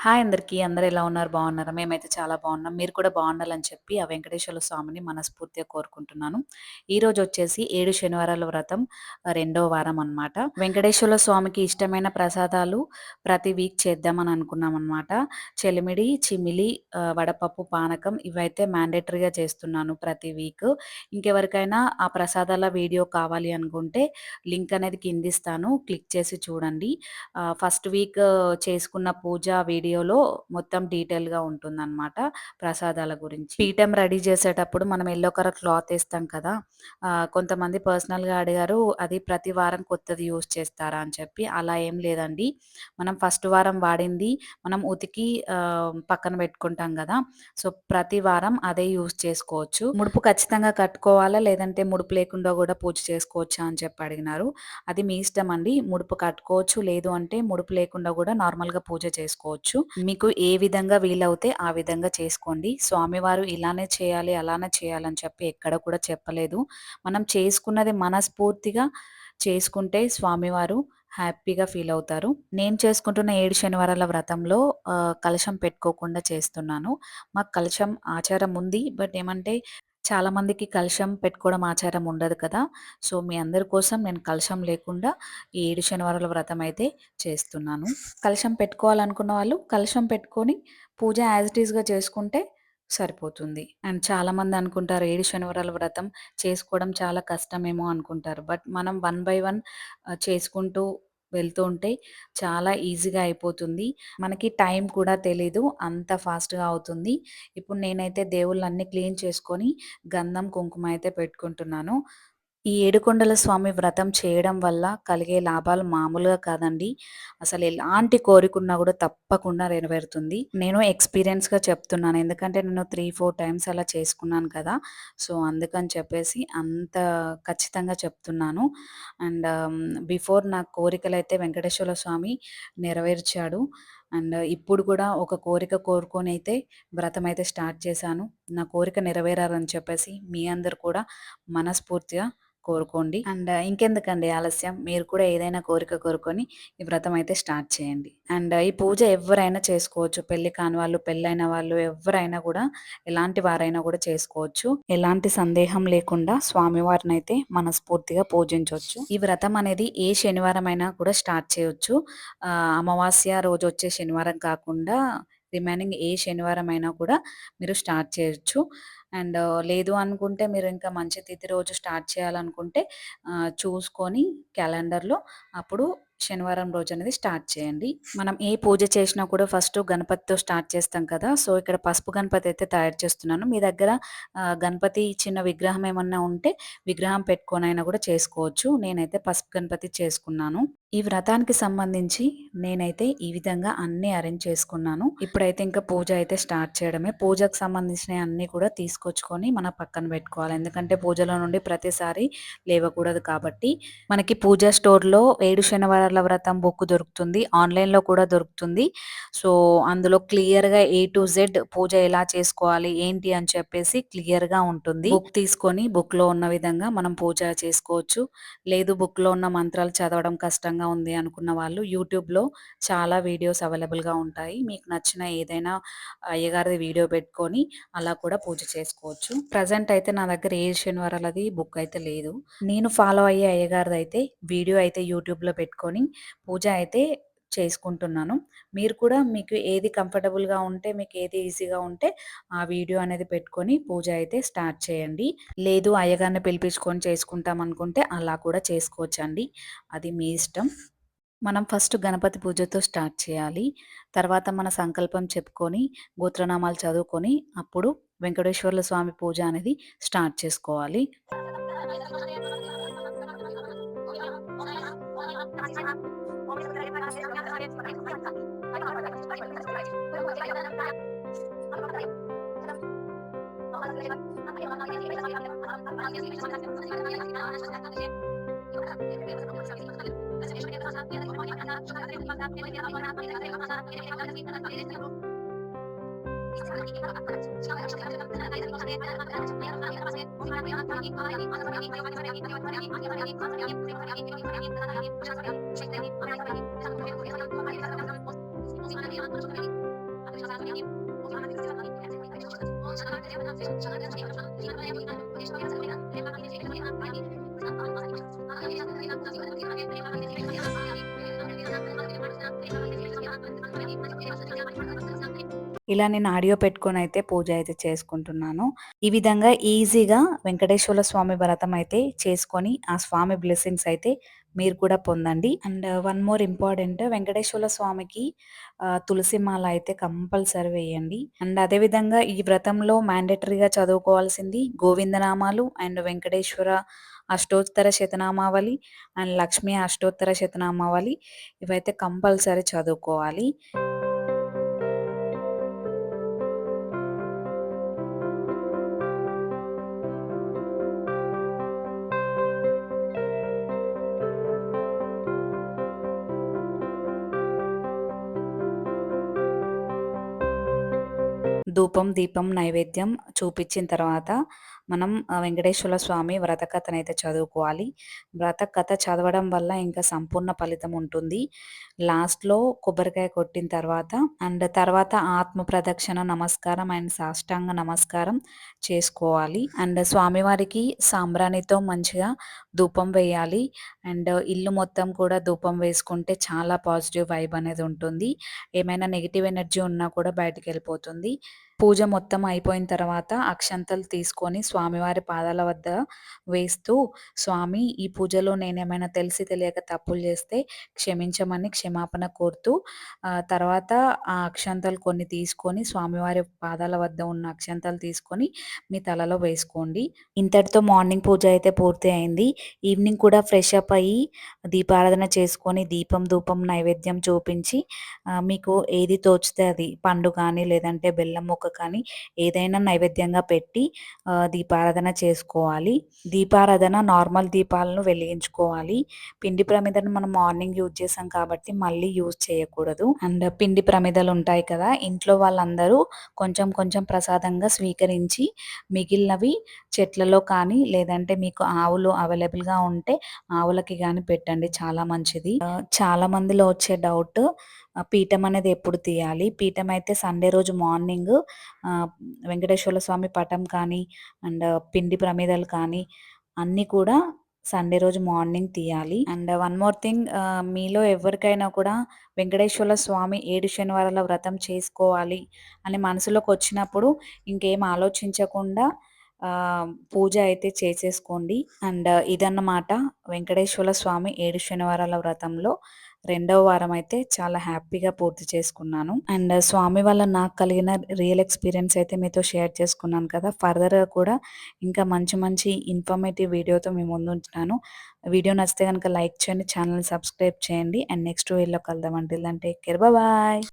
Hi అందరికీ. అందరూ ఎలా ఉన్నారు? బాగున్నారా? మేమైతే చాలా బాగున్నాం. మీరు కూడా బాగుండాలని చెప్పి ఆ వెంకటేశ్వర స్వామిని మనస్ఫూర్తిగా కోరుకుంటున్నాను. ఈరోజొచ్చేసి 7 శనివారాల వ్రతం రెండో వారం అనమాట. వెంకటేశ్వర స్వామికి ఇష్టమైన ప్రసాదాలు ప్రతి వీక్ చేద్దామని అనుకున్నామనమాట. చెలిమిడి, చిమిలి, వడపప్పు, పానకం ఇవైతే మ్యాండేటరీగా చేస్తున్నాను ప్రతి వీక్. ఇంకెవరికైనా ఆ ప్రసాదాల వీడియో కావాలి అనుకుంటే లింక్ అనేది కిందిస్తాను. క్లిక్ చేసి చూడండి. ఫస్ట్ వీక్ చేసుకున్న పూజ వీడియోలో మొత్తం డీటెయిల్‌గా ఉంటుందనమాట ప్రసాదాల గురించి. పీఠం రెడీ చేసేటప్పుడు మనం యెల్లో కలర్ క్లాత్ ఏస్తాం కదా! కొంతమంది పర్సనల్‌గా అడిగారు, అది ప్రతి వారం కొత్తది యూజ్ చేస్తారా అని చెప్పి. అలా ఏం లేదండి. మనం ఫస్ట్ వారం వాడింది మనం ఉతికి పక్కన పెట్టుకుంటాం గదా! సో, ప్రతి వారం అదే యూజ్ చేసుకోవచ్చు. ముడుపు ఖచ్చితంగా కట్టుకోవాలా? లేదంటే ముడుపు లేకుండా గూడా పూజ చేసుకోవచ్చా అని చెప్పి అడిగినారు. అది మీ ఇష్టమండి. ముడుపు కట్టుకోవచ్చు. లేదు అంటే ముడుపు లేకుండా గూడా నార్మల్‌గా పూజ చేసుకోవచ్చు. మీకు ఏ విధంగా వీలవుతే ఆ విధంగా చేసుకోండి. స్వామివారు ఇలానే చేయాలి, అలానే చేయాలని చెప్పి ఎక్కడ కూడా చెప్పలేదు. మనం చేసుకున్నది మనస్ఫూర్తిగా చేసుకుంటే స్వామివారు హ్యాపీగా ఫీలవుతారు. నేను చేసుకుంటున్న 7 శనివారాల వ్రతంలో కలశం పెట్టుకోకుండా చేస్తున్నాను. మాకు కలశం ఆచారం ఉంది. బట్ ఏమంటే చాలామందికి కలశం పెట్టుకోవడం ఆచారం ఉండదు కదా! సో, మీ అందరి కోసం నేను కలశం లేకుండా ఈ 7 శనివారాల వ్రతం అయితే చేస్తున్నాను. కలశం పెట్టుకోవాలనుకున్న వాళ్ళు కలశం పెట్టుకొని పూజ యాజ్ ఇట్ ఈస్‌గా చేసుకుంటే సరిపోతుంది. అండ్ చాలామంది అనుకుంటారు 7 శనివారాల వ్రతం చేసుకోవడం చాలా కష్టమేమో అనుకుంటారు. బట్ మనం వన్ బై వన్ చేసుకుంటూ వెళ్తూ ఉంటే చాలా ఈజీగా అయిపోతుంది. మనకి టైం కూడా తెలీదు. అంత ఫాస్ట్‌గా అవుతుంది. ఇప్పుడు నేనైతే దేవుళ్ళన్నీ క్లీన్ చేసుకొని గంధం, కుంకుమ అయితే పెట్టుకుంటున్నాను. ఈ ఏడుకొండల స్వామి వ్రతం చేయడం వల్ల కలిగే లాభాలు మామూలుగా కాదండి. అసలు ఎలాంటి కోరికున్నా గూడా తప్పకుండా నెరవేరుతుంది. నేను ఎక్స్‌పీరియన్స్‌గా చెప్తున్నాను. ఎందుకంటే నేను 3, 4 టైమ్స్ అలా చేసుకున్నాను కదా! సో, అందుకని చెప్పేసి అంత ఖచ్చితంగా చెప్తున్నాను. అండ్ బిఫోర్ నా కోరికలైతే వెంకటేశ్వర స్వామి నెరవేర్చాడు. అండ్ ఇప్పుడు కూడా ఒక కోరిక కోరుకొనైతే వ్రతమైతే స్టార్ట్ చేశాను. నా కోరిక నెరవేరాలని చెప్పేసి మీ అందరూ కూడా మనస్ఫూర్తిగా కోరుకోండి. అండ్ ఇంకెందుకండి ఆలస్యం, మీరు కూడా ఏదైనా కోరిక కోరుకొని ఈ వ్రతం అయితే స్టార్ట్ చేయండి. అండ్ ఈ పూజ ఎవ్వరైనా చేసుకోవచ్చు. పెళ్లి కాని వాళ్ళు, పెళ్ళైన వాళ్ళు ఎవ్వరైనా కూడా ఎలాంటి వారైనా కూడా చేసుకోవచ్చు. ఎలాంటి సందేహం లేకుండా స్వామివారినైతే మనస్ఫూర్తిగా పూజించొచ్చు. ఈ వ్రతం అనేది ఏ శనివారం అయినా కూడా స్టార్ట్ చేయొచ్చు. అమావాస్య రోజు వచ్చే శనివారం కాకుండా రిమైనింగ్ ఏ శనివారం అయినా కూడా మీరు స్టార్ట్ చేయొచ్చు. అండ్ లేదు అనుకుంటే మీరు ఇంకా మంచి తిథి రోజు స్టార్ట్ చేయాలనుకుంటే చూసుకొని క్యాలెండర్‌లో అప్పుడు శనివారం రోజనేది స్టార్ట్ చేయండి. మనం ఏ పూజ చేసినా కూడా ఫస్ట్ గణపతితో స్టార్ట్ చేస్తాం కదా! సో, ఇక్కడ పసుపు గణపతి అయితే తయారు చేస్తున్నాను. మీ దగ్గర గణపతి చిన్న విగ్రహం ఏమన్నా ఉంటే విగ్రహం పెట్టుకొనైనా కూడా చేసుకోవచ్చు. నేనైతే పసుపు గణపతి చేసుకున్నాను. ఈ వ్రతానికి సంబంధించి నేనైతే ఈ విధంగా అన్నీ అరేంజ్ చేసుకున్నాను. ఇప్పుడైతే ఇంకా పూజ అయితే స్టార్ట్ చేయడమే. పూజకు సంబంధించినయి అన్నీ కూడా తీసుకొచ్చుకొని మన పక్కన పెట్టుకోవాలి. ఎందుకంటే పూజలో నుండి ప్రతిసారి లేవకూడదు కాబట్టి. మనకి పూజా స్టోర్‌లో 7 శనివారాల వ్రతం బుక్ దొరుకుతుంది. ఆన్‌లైన్‌లో కూడా దొరుకుతుంది. సో, అందులో క్లియర్‌గా ఏ టు జెడ్ పూజ ఎలా చేసుకోవాలి, ఏంటి అని చెప్పేసి క్లియర్‌గా ఉంటుంది. బుక్ తీసుకొని బుక్‌లో ఉన్న విధంగా మనం పూజ చేసుకోవచ్చు. లేదు బుక్‌లో ఉన్న మంత్రాలు చదవడం కష్టంగా ఉంది అనుకున్న వాళ్ళు యూట్యూబ్‌లో చాలా వీడియోస్ అవైలబుల్‌గా ఉంటాయి. మీకు నచ్చిన ఏదైనా అయ్యగారిది వీడియో పెట్టుకొని అలా కూడా పూజ చేసుకోవచ్చు. ప్రెజెంట్ అయితే నా దగ్గర ఏ శనివారాలది బుక్ అయితే లేదు. నేను ఫాలో అయ్యే అయ్యగారిదైతే వీడియో అయితే యూట్యూబ్‌లో పెట్టుకొని పూజ అయితే చేసుకుంటున్నాను. మీరు కూడా మీకు ఏది కంఫర్టబుల్‌గా ఉంటే, మీకు ఏది ఈజీగా ఉంటే ఆ వీడియో అనేది పెట్టుకొని పూజ అయితే స్టార్ట్ చేయండి. లేదు అయ్యగారిని పిలిపించుకొని చేసుకుంటాం అనుకుంటే అలా కూడా చేసుకోవచ్చండి. అది మీ ఇష్టం. మనం ఫస్ట్ గణపతి పూజతో స్టార్ట్ చేయాలి. తర్వాత మన సంకల్పం చెప్పుకొని, గోత్రనామాలు చదువుకొని, అప్పుడు వెంకటేశ్వర్ల స్వామి పూజ అనేది స్టార్ట్ చేసుకోవాలి. ఇలా నేను ఆడియో పెట్టుకొనైతే పూజ అయితే చేసుకుంటున్నాను. ఈ విధంగా ఈజీగా వెంకటేశ్వర స్వామి వ్రతం అయితే చేసుకొని, ఆ స్వామి బ్లెస్సింగ్స్ అయితే మీరు కూడా పొందండి. And one more important, Venkateswara స్వామికి తులసి మాల అయితే కంపల్సరీ వేయండి. అండ్ అదే విధంగా ఈ వ్రతంలో మ్యాండేటరీగా చదువుకోవాల్సింది గోవిందనామాలు అండ్ వెంకటేశ్వర అష్టోత్తర శతనామావళి అండ్ లక్ష్మీ అష్టోత్తర శతనామావళి ఇవైతే కంపల్సరీ చదువుకోవాలి. ధూపం, దీపం, నైవేద్యం చూపిచ్చిన తర్వాత మనం వెంకటేశ్వర స్వామి వ్రత కథనైతే చదువుకోవాలి. వ్రత కథ చదవడం వల్ల ఇంకా సంపూర్ణ ఫలితం ఉంటుంది. లాస్ట్‌లో కొబ్బరికాయ కొట్టిన తర్వాత అండ్ తర్వాత ఆత్మ ప్రదక్షిణ నమస్కారం అండ్ సాష్టాంగ నమస్కారం చేసుకోవాలి. అండ్ స్వామివారికి సాంబ్రాణితో మంచిగా ధూపం వేయాలి. అండ్ ఇల్లు మొత్తం కూడా ధూపం వేసుకుంటే చాలా పాజిటివ్ వైబ్ అనేది ఉంటుంది. ఏమైనా నెగెటివ్ ఎనర్జీ ఉన్నా కూడా బయటికెళ్ళిపోతుంది. పూజ మొత్తం అయిపోయిన తర్వాత అక్షంతలు తీసుకొని స్వామివారి పాదాల వద్ద వేస్తూ, "స్వామి, ఈ పూజలో నేనేమైనా తెలిసి తెలియక తప్పులు చేస్తే క్షమించమని క్షమాపణ కోరుతూ తర్వాత ఆ అక్షంతలు కొన్ని తీసుకొని స్వామివారి పాదాల వద్ద ఉన్న అక్షంతలు తీసుకొని మీ తలలో వేసుకోండి." ఇంతటితో మార్నింగ్ పూజ అయితే పూర్తి అయింది. ఈవినింగ్ కూడా ఫ్రెష్ అప్ అయ్యి దీపారాధన చేసుకొని దీపం, ధూపం, నైవేద్యం చూపించి మీకు ఏది తోచితే అది పండు కానీ, లేదంటే బెల్లం ముక్క కానీ ఏదైనా నైవేద్యంగా పెట్టి దీపారాధన చేసుకోవాలి. దీపారాధన నార్మల్ దీపాలను వెలిగించుకోవాలి. పిండి ప్రమిదను మనం మార్నింగ్ యూజ్ చేసాం కాబట్టి మళ్ళీ యూజ్ చేయకూడదు. అండ్ పిండి ప్రమిదలు ఉంటాయి కదా, ఇంట్లో వాళ్ళందరూ కొంచెం కొంచెం ప్రసాదంగా స్వీకరించి మిగిలినవి చెట్లలో కానీ, లేదంటే మీకు ఆవులు అవైలబుల్‌గా ఉంటే ఆవులకి గాని పెట్టండి, చాలా మంచిది. చాలా మందిలో వచ్చే డౌట్, పీఠం అనేది ఎప్పుడు తీయాలి? పీఠం అయితే సండే రోజు మార్నింగ్ వెంకటేశ్వర స్వామి పటం కానీ, అండ్ పిండి ప్రమిదలు కానీ అన్నీ కూడా సండే రోజు మార్నింగ్ తీయాలి. అండ్ వన్ మోర్ థింగ్, మీలో ఎవరికైనా కూడా వెంకటేశ్వర స్వామి 7 శనివారాల వ్రతం చేసుకోవాలి అని మనసులోకి వచ్చినప్పుడు ఇంకేం ఆలోచించకుండా పూజ అయితే చేసేసుకోండి. అండ్ ఇదన్నమాట వెంకటేశ్వర స్వామి 7 శనివారాల వ్రతంలో రెండవ వారం అయితే చాలా హ్యాపీగా పూర్తి చేసుకున్నాను. అండ్ స్వామి వల్ల నాకు కలిగిన రియల్ ఎక్స్పీరియన్స్ అయితే మీతో షేర్ చేసుకున్నాను కదా. ఫర్దర్‌గా కూడా ఇంకా మంచి మంచి ఇన్ఫర్మేటివ్ వీడియోతో మీ ముందుంటున్నాను. వీడియో నచ్చితే గనుక లైక్ చేయండి, ఛానల్‌ని సబ్స్క్రైబ్ చేయండి. అండ్ నెక్స్ట్ వీడియోలో కలుద్దాం. Until then take care. Bye.